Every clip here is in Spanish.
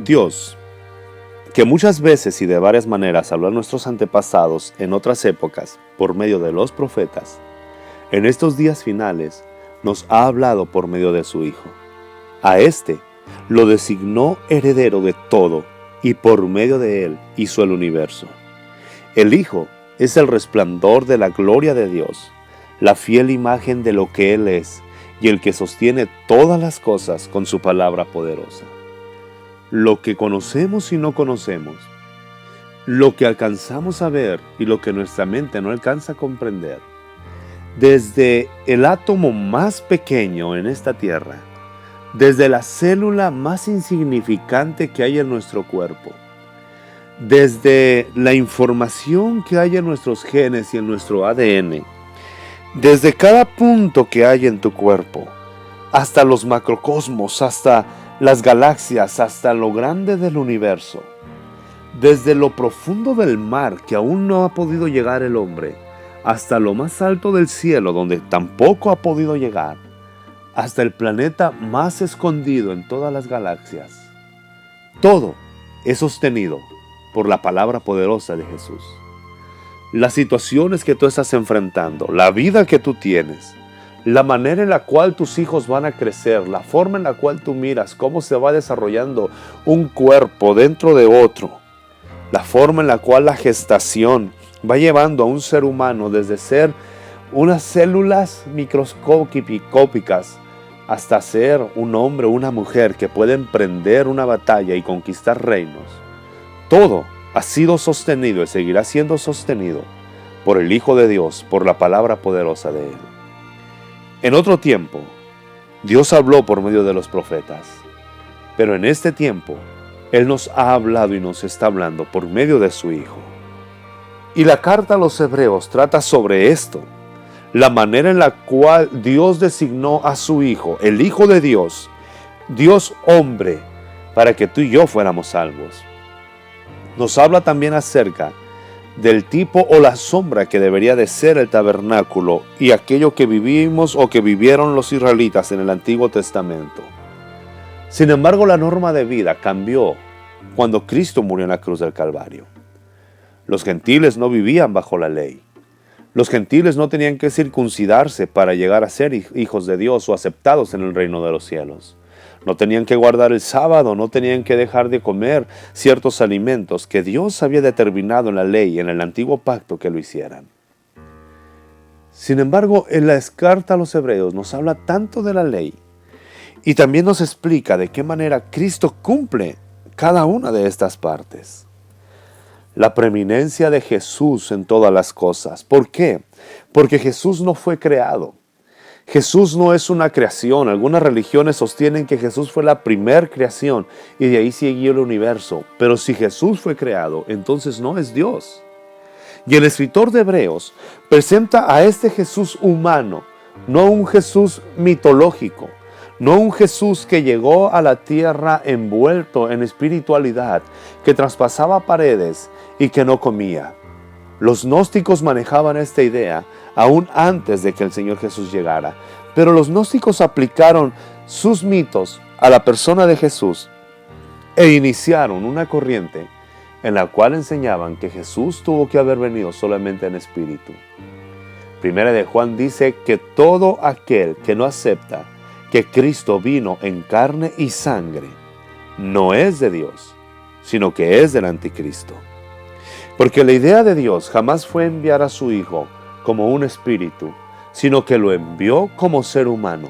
Dios, que muchas veces y de varias maneras habló a nuestros antepasados en otras épocas por medio de los profetas, en estos días finales nos ha hablado por medio de su Hijo. A éste lo designó heredero de todo y por medio de él hizo el universo. El Hijo es el resplandor de la gloria de Dios, la fiel imagen de lo que Él es y el que sostiene todas las cosas con su palabra poderosa. Lo que conocemos y no conocemos, lo que alcanzamos a ver y lo que nuestra mente no alcanza a comprender, desde el átomo más pequeño en esta tierra, desde la célula más insignificante que hay en nuestro cuerpo, desde la información que hay en nuestros genes y en nuestro ADN, desde cada punto que hay en tu cuerpo, hasta los macrocosmos, hasta las galaxias, hasta lo grande del universo, desde lo profundo del mar que aún no ha podido llegar el hombre, hasta lo más alto del cielo donde tampoco ha podido llegar, hasta el planeta más escondido en todas las galaxias. Todo es sostenido por la palabra poderosa de Jesús. Las situaciones que tú estás enfrentando, la vida que tú tienes, la manera en la cual tus hijos van a crecer, la forma en la cual tú miras cómo se va desarrollando un cuerpo dentro de otro, la forma en la cual la gestación va llevando a un ser humano desde ser unas células microscópicas hasta ser un hombre o una mujer que puede emprender una batalla y conquistar reinos. Todo ha sido sostenido y seguirá siendo sostenido por el Hijo de Dios, por la palabra poderosa de Él. En otro tiempo, Dios habló por medio de los profetas, pero en este tiempo, Él nos ha hablado y nos está hablando por medio de su Hijo. Y la carta a los Hebreos trata sobre esto, la manera en la cual Dios designó a su Hijo, el Hijo de Dios, Dios hombre, para que tú y yo fuéramos salvos. Nos habla también acerca del tipo o la sombra que debería de ser el tabernáculo y aquello que vivimos o que vivieron los israelitas en el Antiguo Testamento. Sin embargo, la norma de vida cambió cuando Cristo murió en la cruz del Calvario. Los gentiles no vivían bajo la ley. Los gentiles no tenían que circuncidarse para llegar a ser hijos de Dios o aceptados en el reino de los cielos. No tenían que guardar el sábado, no tenían que dejar de comer ciertos alimentos que Dios había determinado en la ley, en el antiguo pacto que lo hicieran. Sin embargo, en la carta a los Hebreos nos habla tanto de la ley y también nos explica de qué manera Cristo cumple cada una de estas partes. La preeminencia de Jesús en todas las cosas. ¿Por qué? Porque Jesús no fue creado. Jesús no es una creación. Algunas religiones sostienen que Jesús fue la primer creación y de ahí siguió el universo. Pero si Jesús fue creado, entonces no es Dios. Y el escritor de Hebreos presenta a este Jesús humano, no un Jesús mitológico, no un Jesús que llegó a la tierra envuelto en espiritualidad, que traspasaba paredes y que no comía. Los gnósticos manejaban esta idea aún antes de que el Señor Jesús llegara, pero los gnósticos aplicaron sus mitos a la persona de Jesús e iniciaron una corriente en la cual enseñaban que Jesús tuvo que haber venido solamente en espíritu. Primera de Juan dice que todo aquel que no acepta que Cristo vino en carne y sangre no es de Dios, sino que es del anticristo. Porque la idea de Dios jamás fue enviar a su Hijo como un espíritu, sino que lo envió como ser humano,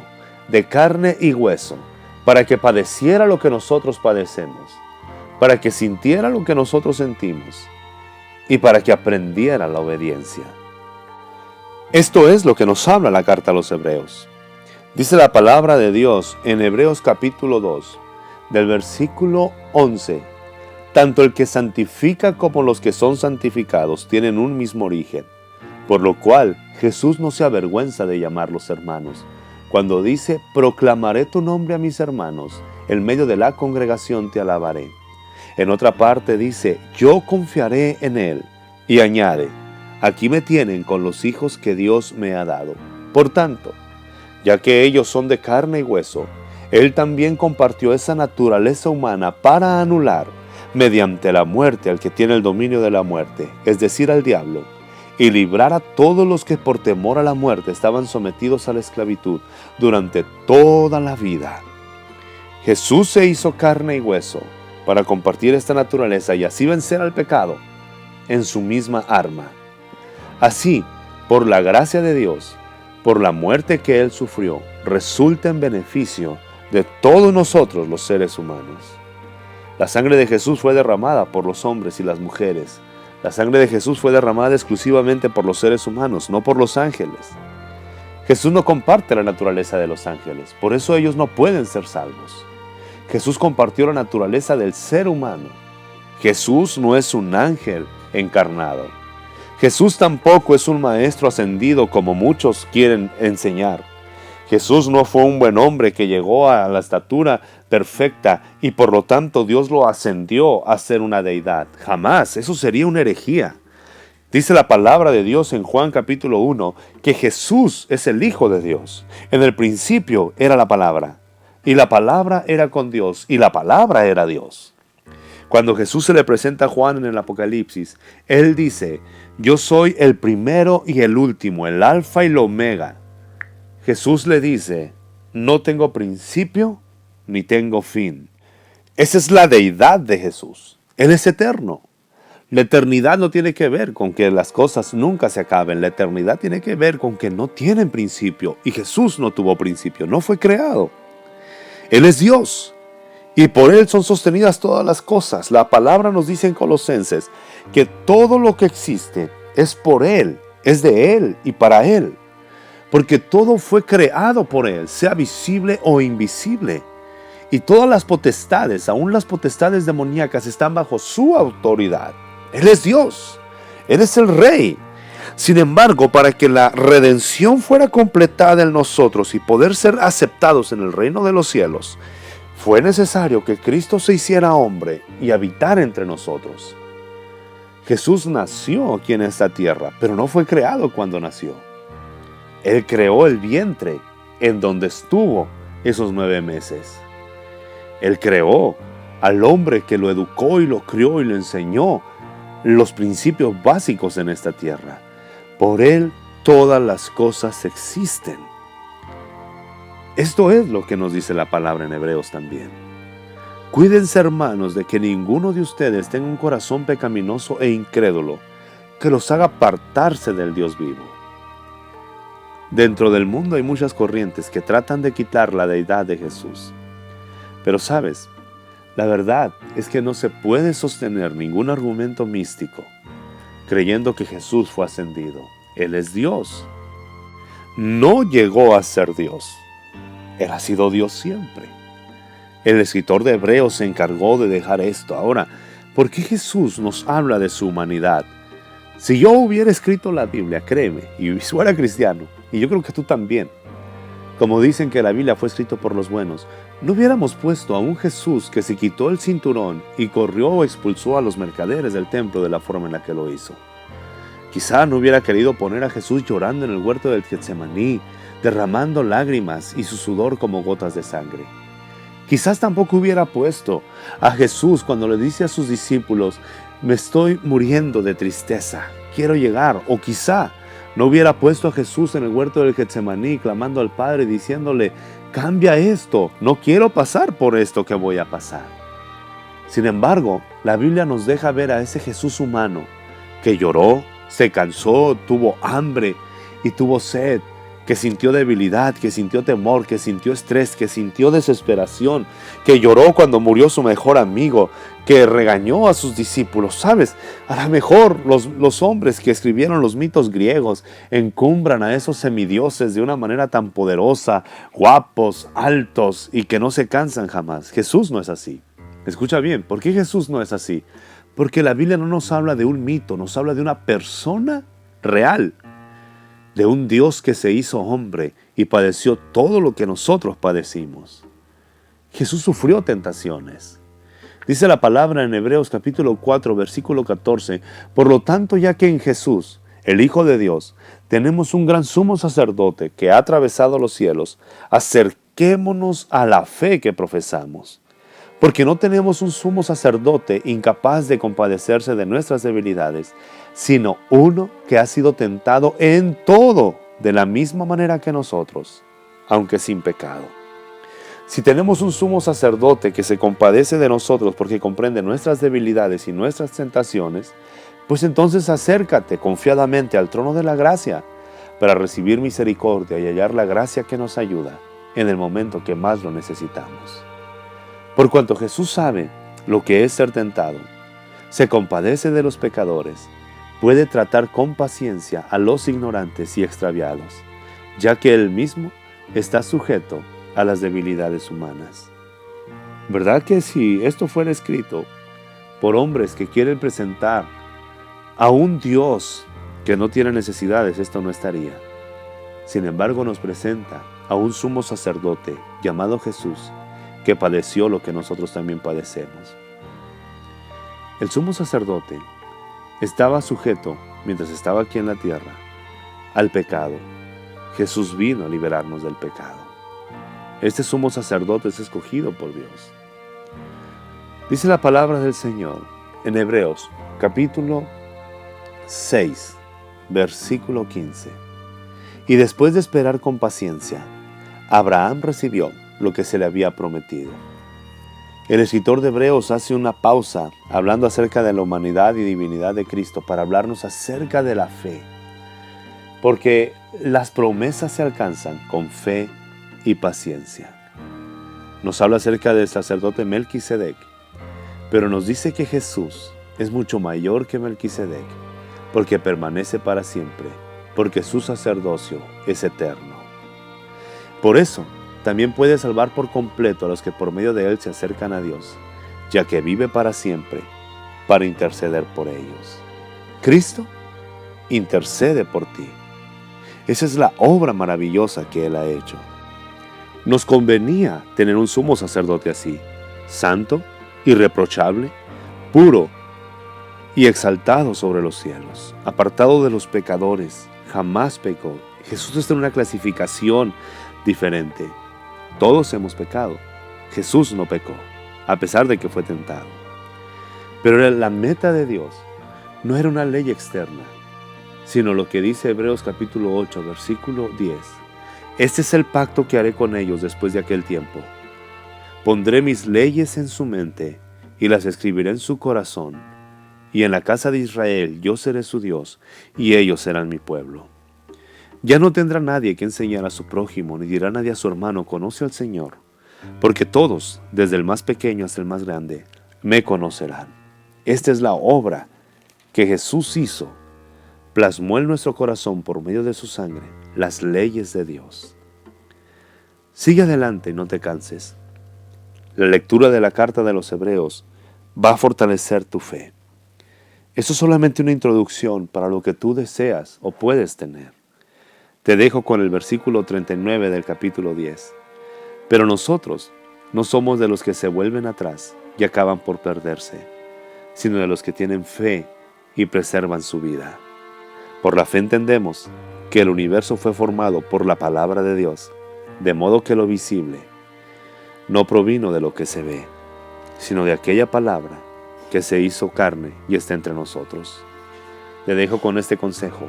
de carne y hueso, para que padeciera lo que nosotros padecemos, para que sintiera lo que nosotros sentimos, y para que aprendiera la obediencia. Esto es lo que nos habla la carta a los Hebreos. Dice la palabra de Dios en Hebreos capítulo 2, del versículo 11. Tanto el que santifica como los que son santificados tienen un mismo origen, por lo cual Jesús no se avergüenza de llamarlos hermanos, cuando dice, proclamaré tu nombre a mis hermanos, en medio de la congregación te alabaré. En otra parte dice, yo confiaré en él, y añade, aquí me tienen con los hijos que Dios me ha dado. Por tanto, ya que ellos son de carne y hueso, Él también compartió esa naturaleza humana para anular, mediante la muerte, al que tiene el dominio de la muerte, es decir, al diablo, y librar a todos los que por temor a la muerte estaban sometidos a la esclavitud durante toda la vida. Jesús se hizo carne y hueso para compartir esta naturaleza y así vencer al pecado en su misma arma. Así, por la gracia de Dios, por la muerte que Él sufrió, resulta en beneficio de todos nosotros los seres humanos. La sangre de Jesús fue derramada por los hombres y las mujeres. La sangre de Jesús fue derramada exclusivamente por los seres humanos, no por los ángeles. Jesús no comparte la naturaleza de los ángeles, por eso ellos no pueden ser salvos. Jesús compartió la naturaleza del ser humano. Jesús no es un ángel encarnado. Jesús tampoco es un maestro ascendido como muchos quieren enseñar. Jesús no fue un buen hombre que llegó a la estatura perfecta y por lo tanto Dios lo ascendió a ser una deidad. Jamás, eso sería una herejía. Dice la palabra de Dios en Juan capítulo 1 que Jesús es el Hijo de Dios. En el principio era la palabra, y la palabra era con Dios, y la palabra era Dios. Cuando Jesús se le presenta a Juan en el Apocalipsis, Él dice: yo soy el primero y el último, el alfa y el omega. Jesús le dice: no tengo principio ni tengo fin. Esa es la deidad de Jesús. Él es eterno. La eternidad no tiene que ver con que las cosas nunca se acaben. La eternidad tiene que ver con que no tienen principio. Y Jesús no tuvo principio, no fue creado. Él es Dios. Y por Él son sostenidas todas las cosas. La palabra nos dice en Colosenses que todo lo que existe es por Él, es de Él y para Él. Porque todo fue creado por Él, sea visible o invisible. Y todas las potestades, aún las potestades demoníacas, están bajo su autoridad. Él es Dios. Él es el Rey. Sin embargo, para que la redención fuera completada en nosotros y poder ser aceptados en el reino de los cielos, fue necesario que Cristo se hiciera hombre y habitara entre nosotros. Jesús nació aquí en esta tierra, pero no fue creado cuando nació. Él creó el vientre en donde estuvo esos 9 meses. Él creó al hombre que lo educó y lo crió y lo enseñó los principios básicos en esta tierra. Por Él todas las cosas existen. Esto es lo que nos dice la palabra en Hebreos también. Cuídense, hermanos, de que ninguno de ustedes tenga un corazón pecaminoso e incrédulo que los haga apartarse del Dios vivo. Dentro del mundo hay muchas corrientes que tratan de quitar la deidad de Jesús. Pero sabes, la verdad es que no se puede sostener ningún argumento místico creyendo que Jesús fue ascendido. Él es Dios. No llegó a ser Dios. Él ha sido Dios siempre. El escritor de Hebreos se encargó de dejar esto. Ahora, ¿por qué Jesús nos habla de su humanidad? Si yo hubiera escrito la Biblia, créeme, y fuera cristiano, y yo creo que tú también, como dicen que la Biblia fue escrita por los buenos, no hubiéramos puesto a un Jesús que se quitó el cinturón y corrió o expulsó a los mercaderes del templo de la forma en la que lo hizo. Quizá no hubiera querido poner a Jesús llorando en el huerto del Getsemaní, derramando lágrimas y su sudor como gotas de sangre. Quizás tampoco hubiera puesto a Jesús cuando le dice a sus discípulos: me estoy muriendo de tristeza, quiero llegar. O quizá no hubiera puesto a Jesús en el huerto del Getsemaní clamando al Padre diciéndole: cambia esto, no quiero pasar por esto que voy a pasar. Sin embargo, la Biblia nos deja ver a ese Jesús humano que lloró, se cansó, tuvo hambre y tuvo sed, que sintió debilidad, que sintió temor, que sintió estrés, que sintió desesperación, que lloró cuando murió su mejor amigo, que regañó a sus discípulos. ¿Sabes? A lo mejor los hombres que escribieron los mitos griegos encumbran a esos semidioses de una manera tan poderosa, guapos, altos y que no se cansan jamás. Jesús no es así. Escucha bien, ¿por qué Jesús no es así? Porque la Biblia no nos habla de un mito, nos habla de una persona real, de un Dios que se hizo hombre y padeció todo lo que nosotros padecimos. Jesús sufrió tentaciones. Dice la palabra en Hebreos capítulo 4, versículo 14, por lo tanto, ya que en Jesús, el Hijo de Dios, tenemos un gran sumo sacerdote que ha atravesado los cielos, acerquémonos a la fe que profesamos, porque no tenemos un sumo sacerdote incapaz de compadecerse de nuestras debilidades, sino uno que ha sido tentado en todo de la misma manera que nosotros, aunque sin pecado. Si tenemos un sumo sacerdote que se compadece de nosotros porque comprende nuestras debilidades y nuestras tentaciones, pues entonces acércate confiadamente al trono de la gracia para recibir misericordia y hallar la gracia que nos ayuda en el momento que más lo necesitamos. Por cuanto Jesús sabe lo que es ser tentado, se compadece de los pecadores, puede tratar con paciencia a los ignorantes y extraviados, ya que Él mismo está sujeto a las debilidades humanas. ¿Verdad que si esto fuera escrito por hombres que quieren presentar a un Dios que no tiene necesidades, esto no estaría? Sin embargo, nos presenta a un sumo sacerdote llamado Jesús, que padeció lo que nosotros también padecemos. El sumo sacerdote estaba sujeto, mientras estaba aquí en la tierra, al pecado. Jesús vino a liberarnos del pecado. Este sumo sacerdote es escogido por Dios. Dice la palabra del Señor en Hebreos capítulo 6, versículo 15. Y después de esperar con paciencia, Abraham recibió lo que se le había prometido. El escritor de Hebreos hace una pausa hablando acerca de la humanidad y divinidad de Cristo para hablarnos acerca de la fe, porque las promesas se alcanzan con fe y paciencia. Nos habla acerca del sacerdote Melquisedec, pero nos dice que Jesús es mucho mayor que Melquisedec, porque permanece para siempre, porque su sacerdocio es eterno. Por eso, también puede salvar por completo a los que por medio de Él se acercan a Dios, ya que vive para siempre, para interceder por ellos. Cristo intercede por ti. Esa es la obra maravillosa que Él ha hecho. Nos convenía tener un sumo sacerdote así, santo, irreprochable, puro y exaltado sobre los cielos, apartado de los pecadores, jamás pecó. Jesús está en una clasificación diferente. Todos hemos pecado. Jesús no pecó, a pesar de que fue tentado. Pero la meta de Dios no era una ley externa, sino lo que dice Hebreos capítulo 8, versículo 10. Este es el pacto que haré con ellos después de aquel tiempo. Pondré mis leyes en su mente y las escribiré en su corazón. Y en la casa de Israel yo seré su Dios y ellos serán mi pueblo. Ya no tendrá nadie que enseñar a su prójimo, ni dirá nadie a su hermano, conoce al Señor, porque todos, desde el más pequeño hasta el más grande, me conocerán. Esta es la obra que Jesús hizo. Plasmó en nuestro corazón por medio de su sangre las leyes de Dios. Sigue adelante y no te canses. La lectura de la carta de los Hebreos va a fortalecer tu fe. Esto es solamente una introducción para lo que tú deseas o puedes tener. Te dejo con el versículo 39 del capítulo 10. Pero nosotros no somos de los que se vuelven atrás y acaban por perderse, sino de los que tienen fe y preservan su vida. Por la fe entendemos que el universo fue formado por la palabra de Dios, de modo que lo visible no provino de lo que se ve, sino de aquella palabra que se hizo carne y está entre nosotros. Te dejo con este consejo: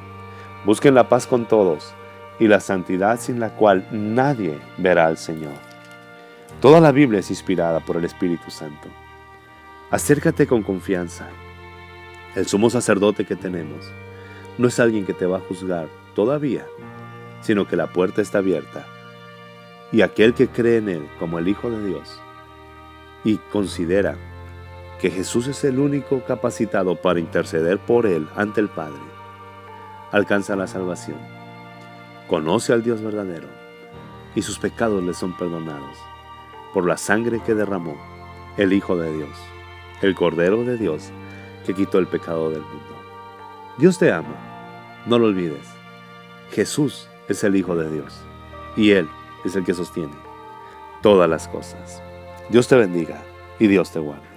busquen la paz con todos y la santidad sin la cual nadie verá al Señor. Toda la Biblia es inspirada por el Espíritu Santo. Acércate con confianza. El sumo sacerdote que tenemos no es alguien que te va a juzgar todavía, sino que la puerta está abierta. Y aquel que cree en Él como el Hijo de Dios y considera que Jesús es el único capacitado para interceder por Él ante el Padre, alcanza la salvación, conoce al Dios verdadero y sus pecados le son perdonados por la sangre que derramó el Hijo de Dios, el Cordero de Dios que quitó el pecado del mundo. Dios te ama, no lo olvides. Jesús es el Hijo de Dios y Él es el que sostiene todas las cosas. Dios te bendiga y Dios te guarde.